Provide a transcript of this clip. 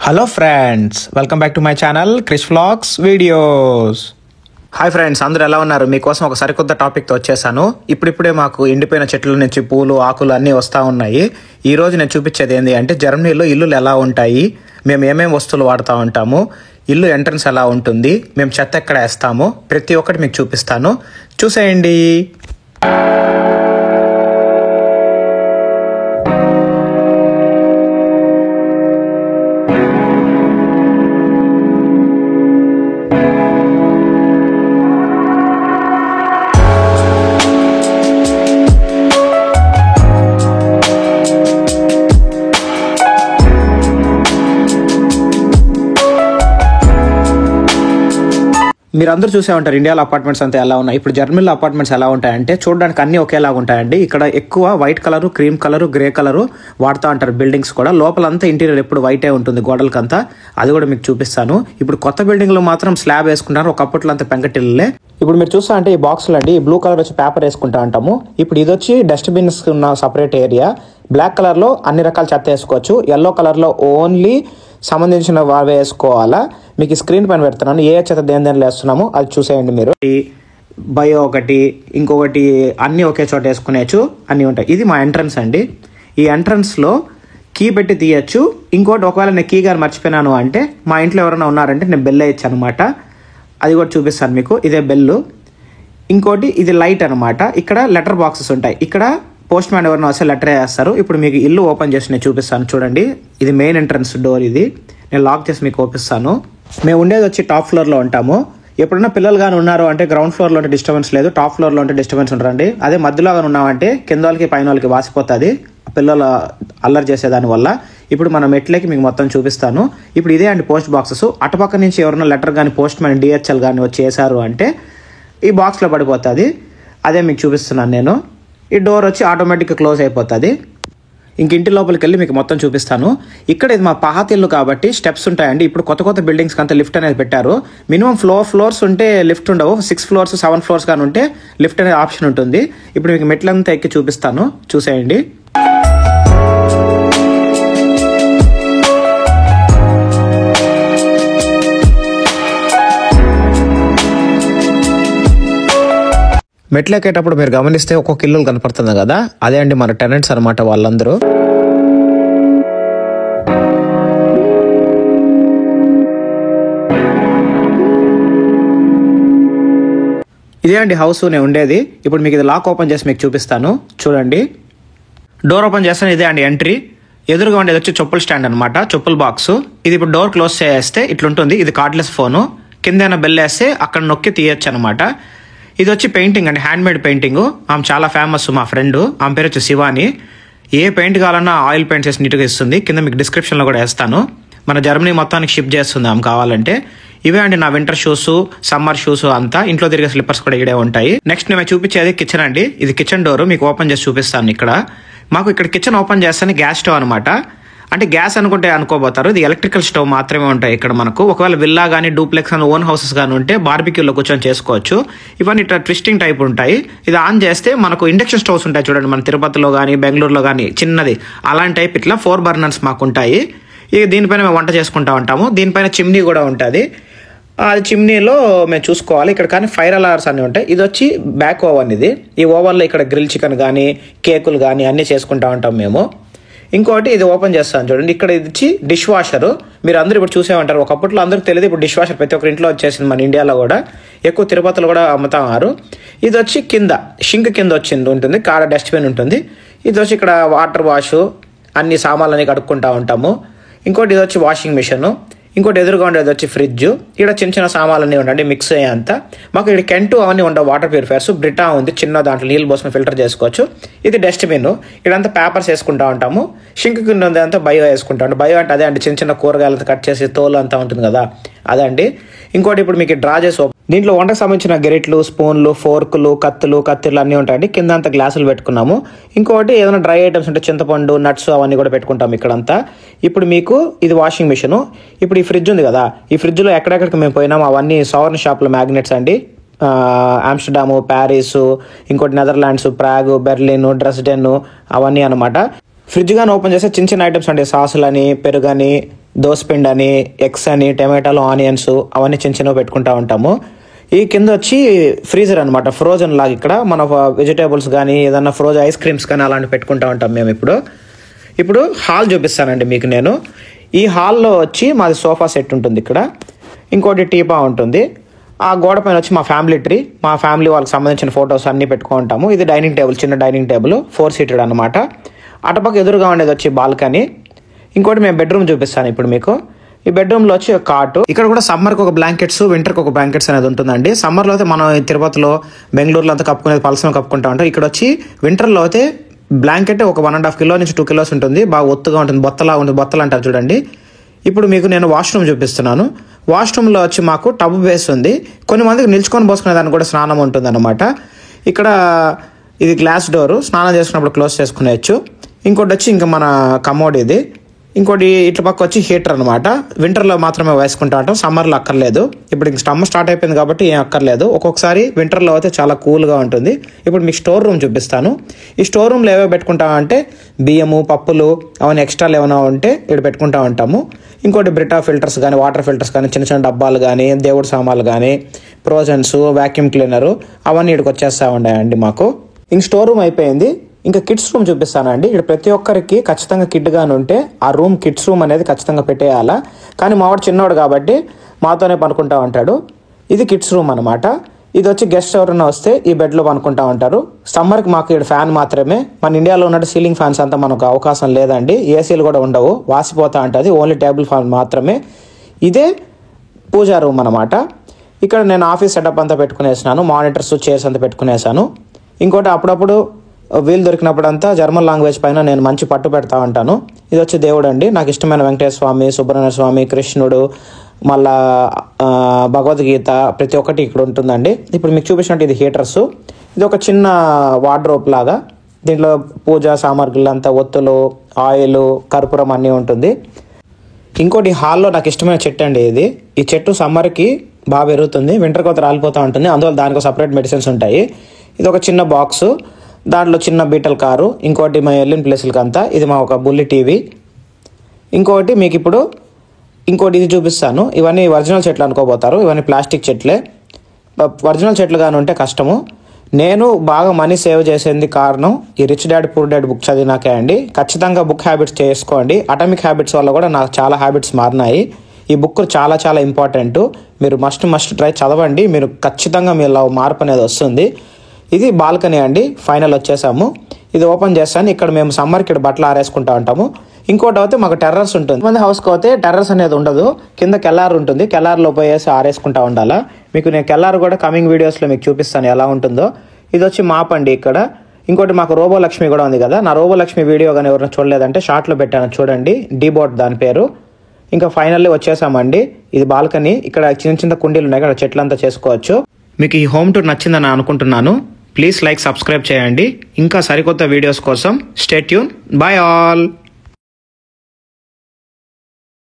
Hello friends, welcome back to my channel Krish vlogs videos. Hi friends, అందరూ ఎలా ఉన్నారు? మీకోసం ఒక సరికొత్త టాపిక్తో వచ్చేసాను. ఇప్పుడిప్పుడే మాకు ఎండిపోయిన చెట్ల నుంచి పూలు ఆకులు అన్నీ వస్తూ ఉన్నాయి. ఈ రోజు నేను చూపించేది ఏంటి అంటే జర్మనీలో ఇల్లులు ఎలా ఉంటాయి, మేము ఏమేమి వస్తువులు వాడుతూ ఉంటాము, ఇల్లు ఎంట్రన్స్ ఎలా ఉంటుంది, మేము చెత్త ఎక్కడ వేస్తాము, ప్రతి ఒక్కటి మీకు చూపిస్తాను. చూసేయండి. మీరందరూ చూసే ఉంటారు ఇండియాలో అపార్ట్మెంట్స్ అంతా ఎలా ఉన్నాయి. ఇప్పుడు జర్మనీలో అపార్ట్మెంట్స్ ఎలా ఉంటాయంటే చూడడానికి అన్ని ఒకేలాగా ఉంటాయండి. ఇక్కడ ఎక్కువ white colour, cream colour, grey colour వాడుతూ ఉంటారు. బిల్డింగ్స్ కూడా లోపలంతా ఇంటీరియర్ ఎప్పుడు వైటే ఉంటుంది గోడలకంతా. అది కూడా మీకు చూపిస్తాను. ఇప్పుడు కొత్త బిల్డింగ్లో మాత్రం స్లాబ్ వేసుకుంటారు, ఒకప్పట్లో అంతా పెంకటిల్లే. ఇప్పుడు మీరు చూస్తా అంటే ఈ బాక్సులు అండి, ఈ బ్లూ కలర్ వచ్చి పేపర్ వేసుకుంటా ఉంటాము. ఇప్పుడు ఇది వచ్చి డస్ట్బిన్స్ ఉన్న సపరేట్ ఏరియా. బ్లాక్ కలర్ లో అన్ని రకాల చెత్త వేసుకోవచ్చు, ఎల్లో కలర్ లో ఓన్లీ సంబంధించిన వావే వేసుకోవాలా. మీకు స్క్రీన్ పైన పెడుతున్నాను ఏ చెత్త దేని వేస్తున్నాము అది చూసేయండి. మీరు బయో ఒకటి, ఇంకొకటి అన్ని ఒకే చోట వేసుకునేచ్చు, అన్నీ ఉంటాయి. ఇది మా ఎంట్రన్స్ అండి. ఈ ఎంట్రన్స్ లో కీ పెట్టి తీయచ్చు. ఇంకోటి ఒకవేళ నేను కీ గారు మర్చిపోయినాను అంటే మా ఇంట్లో ఎవరైనా ఉన్నారంటే నేను బెల్ వేయచ్చు అనమాట. అది కూడా చూపిస్తాను మీకు. ఇదే బెల్లు. ఇంకోటి ఇది లైట్ అనమాట. ఇక్కడ లెటర్ బాక్సెస్ ఉంటాయి. ఇక్కడ పోస్ట్ మ్యాన్ ఎవరైనా వస్తే లెటర్ వేస్తారు. ఇప్పుడు మీకు ఇల్లు ఓపెన్ చేసి నేను చూపిస్తాను. చూడండి, ఇది మెయిన్ ఎంట్రన్స్ డోర్. ఇది నేను లాక్ చేసి మీకు ఓపిస్తాను. మేము ఉండేది వచ్చి టాప్ ఫ్లోర్లో ఉంటాము. ఎప్పుడన్నా పిల్లలు కానీ ఉన్నారు అంటే గ్రౌండ్ ఫ్లోర్లో ఉంటే డిస్టర్బెన్స్ లేదు, టాప్ ఫ్లోర్లో ఉంటే డిస్టర్బెన్స్ ఉంటారండి. అదే మధ్యలో కానీ ఉన్నామంటే కింద వాళ్ళకి పైన వాళ్ళకి వాసిపోతుంది పిల్లలు అల్లరి చేసేదాని వల్ల. ఇప్పుడు మన మెట్లకి మీకు మొత్తం చూపిస్తాను. ఇప్పుడు ఇదే అండి పోస్ట్ బాక్సెస్. అటుపక్క నుంచి ఎవరైనా లెటర్ కానీ పోస్ట్ మ్యాన్ డిహెచ్ఎల్ కానీ వచ్చి వేసారు అంటే ఈ బాక్స్లో పడిపోతుంది. అదే మీకు చూపిస్తున్నాను నేను. ఈ డోర్ వచ్చి ఆటోమేటిక్గా క్లోజ్ అయిపోతుంది. ఇంక ఇంటి లోపలికి వెళ్ళి మీకు మొత్తం చూపిస్తాను. ఇక్కడ ఇది మా పాత ఇల్లు కాబట్టి స్టెప్స్ ఉంటాయండి. ఇప్పుడు కొత్త కొత్త బిల్డింగ్స్కి అంతా లిఫ్ట్ అనేది పెట్టారు. మినిమం ఫ్లోర్స్ ఉంటే లిఫ్ట్ ఉండవు. 6 floors 7 floors కానీ ఉంటే లిఫ్ట్ అనే ఆప్షన్ ఉంటుంది. ఇప్పుడు మీకు మెట్లంతా ఎక్కి చూపిస్తాను, చూసేయండి. మెట్లు ఎక్కేటప్పుడు మీరు గమనిస్తే ఒక్కొక్క ఇల్లు కనపడుతుంది కదా, అదే అండి మన టెనెంట్స్ అనమాట వాళ్ళందరూ. ఇదే అండి హౌస్ నేను ఉండేది. ఇప్పుడు మీకు ఇది లాక్ ఓపెన్ చేసి మీకు చూపిస్తాను. చూడండి, డోర్ ఓపెన్ చేస్తాను. ఇదే అండి ఎంట్రీ. ఎదురుగా ఉండేది వచ్చి చెప్పుల స్టాండ్ అనమాట, చెప్పుల బాక్స్. ఇది ఇప్పుడు డోర్ క్లోజ్ చేస్తే ఇట్లుంటుంది. ఇది కార్డ్లెస్ ఫోను. కింద బెల్ వేస్తే అక్కడ నొక్కి తీయచ్చు అనమాట. ఇది వచ్చి పెయింటింగ్ అండి, హ్యాండ్ మేడ్ పెయింటింగ్. ఆమె చాలా ఫేమస్, మా ఫ్రెండ్. ఆమె పేరు వచ్చి శివాని. ఏ పెయింట్ కావాలన్నా ఆయిల్ పెయింట్స్ వేసి నీట్గా ఇస్తుంది. కింద మీకు డిస్క్రిప్షన్లో కూడా వేస్తాను. మన జర్మనీ మొత్తానికి షిప్ చేస్తుంది ఆమె కావాలంటే. ఇవే అండి నా వింటర్ షూస్, సమ్మర్ షూస్ అంతా. ఇంట్లో తిరిగే స్లిప్పర్స్ కూడా ఇక్కడే ఉంటాయి. నెక్స్ట్ నేను చూపించేది కిచెన్ అండి. ఇది కిచెన్ డోర్. మీకు ఓపెన్ చేసి చూపిస్తాను. ఇక్కడ మాకు ఇక్కడ కిచెన్ ఓపెన్ చేస్తాను గ్యాస్ స్టవ్ అనమాట. అంటే గ్యాస్ అనుకుంటే అనుకోబోతారు, ఇది ఎలక్ట్రికల్ స్టవ్ మాత్రమే ఉంటాయి ఇక్కడ మనకు. ఒకవేళ విల్లా కానీ డూప్లెక్స్ కానీ ఓన్ హౌసెస్ కానీ ఉంటే బార్బిక్యూలో కూర్చొని చేసుకోవచ్చు. ఇవన్నీ ఇట్లా ట్విస్టింగ్ టైప్ ఉంటాయి. ఇది ఆన్ చేస్తే మనకు ఇండక్షన్ స్టవ్స్ ఉంటాయి చూడండి, మన తిరుపతిలో కానీ బెంగళూరులో కానీ చిన్నది అలాంటి టైప్. ఇట్లా 4 burners మాకు ఉంటాయి. ఇక దీనిపైన మేము వంట చేసుకుంటా ఉంటాము. దీనిపైన చిమ్నీ కూడా ఉంటుంది. అది చిమ్నీలో మేము చూసుకోవాలి. ఇక్కడ కానీ ఫైర్ అలార్స్ అన్నీ ఉంటాయి. ఇది వచ్చి బ్యాక్ ఓవెన్. ఇది ఈ ఓవెన్లో ఇక్కడ గ్రిల్ చికెన్ కానీ కేకులు కానీ అన్నీ చేసుకుంటా ఉంటాం మేము. ఇంకోటి ఇది ఓపెన్ చేస్తాను చూడండి. ఇక్కడ ఇది వచ్చి డిష్ వాషర్. మీరు అందరూ ఇప్పుడు చూసే ఉంటారు, ఒకప్పట్లో అందరికి తెలియదు. ఇప్పుడు డిష్ వాషర్ ప్రతి ఒక్కరి ఇంట్లో వచ్చేసింది. మన ఇండియాలో కూడా ఎక్కువ తిరుపతిలో కూడా అమ్ముతారు. ఇది వచ్చి కింద షింక్ కింద వచ్చింది ఉంటుంది, కాడ డస్ట్బిన్ ఉంటుంది. ఇది వచ్చి ఇక్కడ వాటర్ వాష్, అన్ని సామాన్లన్నీ కడుక్కుంటా ఉంటాము. ఇంకోటి ఇది వచ్చి వాషింగ్ మిషన్. ఇంకోటి ఎదురుగా ఉండేది వచ్చి ఫ్రిడ్జ్. ఇక్కడ చిన్న చిన్న సామాన్లన్నీ ఉండండి, మిక్స్ అయ్యేంత. మాకు ఇక్కడ కెంటు అవన్నీ ఉండవు. వాటర్ ప్యూరిఫైర్స్ బ్రిటా ఉంది చిన్న, దాంట్లో నీళ్ళు పోసుకొని ఫిల్టర్ చేసుకోవచ్చు. ఇది డస్ట్బిన్. ఇక్కడంతా పేపర్స్ వేసుకుంటా ఉంటాము. షింక్ కింద ఉందంతా బయో వేసుకుంటాం. బయో అంటే అదే అండి, చిన్న చిన్న కూరగాయలు కట్ చేసి తోలు అంతా ఉంటుంది కదా, అదండి. ఇంకోటి ఇప్పుడు మీకు డ్రా చేసి దీంట్లో వంటకు సంబంధించిన గెరిట్లు, స్పూన్లు, ఫోర్కులు, కత్తిర్లు అన్నీ ఉంటాయండి. కింద అంతా గ్లాసులు పెట్టుకున్నాము. ఇంకోటి ఏదైనా డ్రై ఐటమ్స్ ఉంటే చింతపండు, నట్స్ అవన్నీ కూడా పెట్టుకుంటాం ఇక్కడంతా. ఇప్పుడు మీకు ఇది వాషింగ్ మిషన్. ఇప్పుడు ఈ ఫ్రిడ్జ్ ఉంది కదా, ఈ ఫ్రిడ్జ్లో ఎక్కడెక్కడికి మేము పోయినాము అవన్నీ సవర్న్ షాప్లో మ్యాగ్నెట్స్ అండి. ఆమ్స్టర్డాము, ప్యారిస్, ఇంకోటి నెదర్లాండ్స్, ప్రాగ్, బెర్లిన్, డ్రెస్డెన్ అవన్నీ అనమాట. ఫ్రిడ్జ్ గాని ఓపెన్ చేస్తే చిన్న చిన్న ఐటమ్స్ అంటే సాసులని, పెరుగని, దోసపిండి అని, ఎగ్స్ అని, టమాటాలు, ఆనియన్స్ అవన్నీ చిన్న చిన్నవి పెట్టుకుంటా ఉంటాము. ఈ కింద వచ్చి ఫ్రీజర్ అనమాట, ఫ్రోజన్ లాగా. ఇక్కడ మన వెజిటేబుల్స్ కానీ ఏదన్నా ఫ్రోజన్ ఐస్ క్రీమ్స్ కానీ అలాంటివి పెట్టుకుంటా ఉంటాం మేము. ఇప్పుడు హాల్ చూపిస్తానండి మీకు నేను. ఈ హాల్లో వచ్చి మాది సోఫా సెట్ ఉంటుంది ఇక్కడ, ఇంకోటి టీపా ఉంటుంది. ఆ గోడ పైన వచ్చి మా ఫ్యామిలీ ట్రీ, మా ఫ్యామిలీ వాళ్ళకి సంబంధించిన ఫొటోస్ అన్నీ పెట్టుకుంటాము. ఇది డైనింగ్ టేబుల్, చిన్న డైనింగ్ టేబుల్, 4 సీటెడ్ అనమాట. అటుపక్క ఎదురుగా ఉండేది వచ్చి బాల్కనీ. ఇంకోటి మేము బెడ్రూమ్ చూపిస్తాను ఇప్పుడు మీకు. ఈ బెడ్రూమ్లో వచ్చి ఒక కాటు. ఇక్కడ కూడా సమ్మర్కి ఒక బ్లాంకెట్స్, వింటర్కి ఒక బ్లాంకెట్స్ అనేది ఉంటుందండి. సమ్మర్లో అయితే మనం తిరుపతిలో, బెంగళూరులో అంతా కప్పుకునేది పలసం కప్పుకుంటా ఉంటాం. ఇక్కడ వచ్చి వింటర్లో అయితే బ్లాంకెట్ ఒక 1.5 కిలో నుంచి 2 కిలోస్ ఉంటుంది. బాగా ఒత్తుగా ఉంటుంది, బొత్తలా ఉంటుంది, బొత్తలు అంటారు చూడండి. ఇప్పుడు మీకు నేను వాష్రూమ్ చూపిస్తున్నాను. వాష్రూమ్లో వచ్చి మాకు టబ్ బేస్ ఉంది. కొన్ని మందికి నిల్చుకొని పోసుకునే దానికి కూడా స్నానం ఉంటుంది అనమాట. ఇక్కడ ఇది గ్లాస్ డోరు, స్నానం చేసుకున్నప్పుడు క్లోజ్ చేసుకునేవచ్చు. ఇంకోటి వచ్చి ఇంకా మన కమోడ్ ఇది. ఇంకోటి ఇట్ల పక్క వచ్చి హీటర్ అనమాట. వింటర్లో మాత్రమే వేసుకుంటా ఉంటాం, సమ్మర్లో అక్కర్లేదు. ఇప్పుడు ఇంక సమ్మర్ స్టార్ట్ అయిపోయింది కాబట్టి ఏం అక్కర్లేదు. ఒక్కొక్కసారి వింటర్లో అయితే చాలా కూల్గా ఉంటుంది. ఇప్పుడు మీకు స్టోర్ రూమ్ చూపిస్తాను. ఈ స్టోర్ రూమ్లో ఏవో పెట్టుకుంటామంటే బియ్యము, పప్పులు అవన్నీ ఎక్స్ట్రాలు ఏమైనా ఉంటే ఇక్కడ పెట్టుకుంటా ఉంటాము. ఇంకోటి బ్రిటా ఫిల్టర్స్ కానీ, వాటర్ ఫిల్టర్స్ కానీ, చిన్న చిన్న డబ్బాలు కానీ, దేవుడి సామాన్లు కానీ, ప్రోజన్స్, వ్యాక్యూమ్ క్లీనరు అవన్నీ ఇక్కడికి వచ్చేస్తూ ఉన్నాయండి మాకు. ఇంక స్టోర్ రూమ్ అయిపోయింది. ఇంకా కిడ్స్ రూమ్ చూపిస్తానండి. ఇక్కడ ప్రతి ఒక్కరికి ఖచ్చితంగా కిడ్ గాని ఉంటే ఆ రూమ్, కిడ్స్ రూమ్ అనేది ఖచ్చితంగా పెట్టేయాలా. కానీ మావాడు చిన్నవాడు కాబట్టి మాతోనే పనుకుంటా ఉంటాడు. ఇది కిడ్స్ రూమ్ అనమాట. ఇది వచ్చి గెస్ట్ ఎవరైనా వస్తే ఈ బెడ్లో పనుకుంటా ఉంటారు. సమ్మర్కి మాకు ఇక్కడ ఫ్యాన్ మాత్రమే. మన ఇండియాలో ఉన్నట్టు సీలింగ్ ఫ్యాన్స్ అంతా మనకు అవకాశం లేదండి. ఏసీలు కూడా ఉండవు, వాసిపోతా ఉంటుంది. ఓన్లీ టేబుల్ ఫ్యాన్ మాత్రమే. ఇదే పూజా రూమ్ అనమాట. ఇక్కడ నేను ఆఫీస్ సెటప్ అంతా పెట్టుకునేసాను, మానిటర్స్, చైర్స్ అంతా పెట్టుకునేసాను. ఇంకోటి అప్పుడప్పుడు వీలు దొరికినప్పుడంతా జర్మన్ లాంగ్వేజ్ పైన నేను మంచి పట్టు పెడతా ఉంటాను. ఇది వచ్చి దేవుడు అండి, నాకు ఇష్టమైన వెంకటేశ్వర స్వామి, సుబ్రహ్మణ్య స్వామి, కృష్ణుడు, మళ్ళా భగవద్గీత ప్రతి ఒక్కటి ఇక్కడ ఉంటుందండి. ఇప్పుడు మీకు చూపించినట్టు ఇది హీటర్స్. ఇది ఒక చిన్న వార్డ్రోబ్ లాగా. దీంట్లో పూజా సామాగ్రిలు అంతా, ఒత్తులు, ఆయిల్, కర్పూరం అన్నీ ఉంటుంది. ఇంకోటి హాల్లో నాకు ఇష్టమైన చెట్టు అండి ఇది. ఈ చెట్టు సమ్మర్కి బాగా పెరుగుతుంది, వింటర్ కొత్త రాలిపోతూ ఉంటుంది. అందువల్ల దానికి సపరేట్ మెడిసిన్స్ ఉంటాయి. ఇది ఒక చిన్న బాక్సు, దాంట్లో చిన్న బీటల్ కారు. ఇంకోటి మేము వెళ్ళిన ప్లేసులకి అంతా. ఇది మా ఒక బుల్లి టీవీ. ఇంకోటి మీకు ఇప్పుడు ఇంకోటి ఇది చూపిస్తాను. ఇవన్నీ ఒరిజినల్ చెట్లు అనుకోబోతారు, ఇవన్నీ ప్లాస్టిక్ చెట్లే. ఒరిజినల్ చెట్లు కానీ ఉంటే కష్టము. నేను బాగా మనీ సేవ్ చేసేది కారణం ఈ rich dad poor dad book చదివినాకే అండి. ఖచ్చితంగా బుక్ హ్యాబిట్స్ చేసుకోండి. అటామిక్ హ్యాబిట్స్ వల్ల కూడా నాకు చాలా హ్యాబిట్స్ మారినాయి. ఈ బుక్ చాలా చాలా ఇంపార్టెంట్. మీరు మస్ట్ ట్రై చదవండి. మీరు ఖచ్చితంగా మీలో మార్పు అనేది వస్తుంది. ఇది బాల్కనీ అండి. ఫైనల్ వచ్చేసాము. ఇది ఓపెన్ చేస్తాను. ఇక్కడ మేము సమ్మర్కి ఇక్కడ బట్టలు ఆరేసుకుంటా ఉంటాము. ఇంకోటి అయితే మాకు టెర్రస్ ఉంటుంది. మంది హౌస్కి అయితే టెర్రస్ అనేది ఉండదు, కింద కెల్లార్ ఉంటుంది. కెల్లార్లో పోయేసి ఆరేసుకుంటా ఉండాలా. మీకు నేను కెల్లార్ కూడా కమింగ్ వీడియోస్లో మీకు చూపిస్తాను ఎలా ఉంటుందో. ఇది వచ్చి మాప్ అండి ఇక్కడ. ఇంకోటి మాకు రోబోలక్ష్మి కూడా ఉంది కదా. నా రోబోలక్ష్మి వీడియో కానీ ఎవరైనా చూడలేదంటే షార్ట్లో పెట్టాను చూడండి, డీబోట్ దాని పేరు. ఇంకా ఫైనల్లీ వచ్చేసామండి. ఇది బాల్కనీ. ఇక్కడ చిన్న చిన్న కుండీలు ఉన్నాయి, ఇక్కడ చెట్లంతా చేసుకోవచ్చు. మీకు ఈ హోమ్ టూర్ నచ్చిందని అనుకుంటున్నాను. ప్లీజ్ లైక్, సబ్స్క్రైబ్ చేయండి. ఇంకా సరికొత్త వీడియోస్ కోసం స్టే ట్యూన్. By all.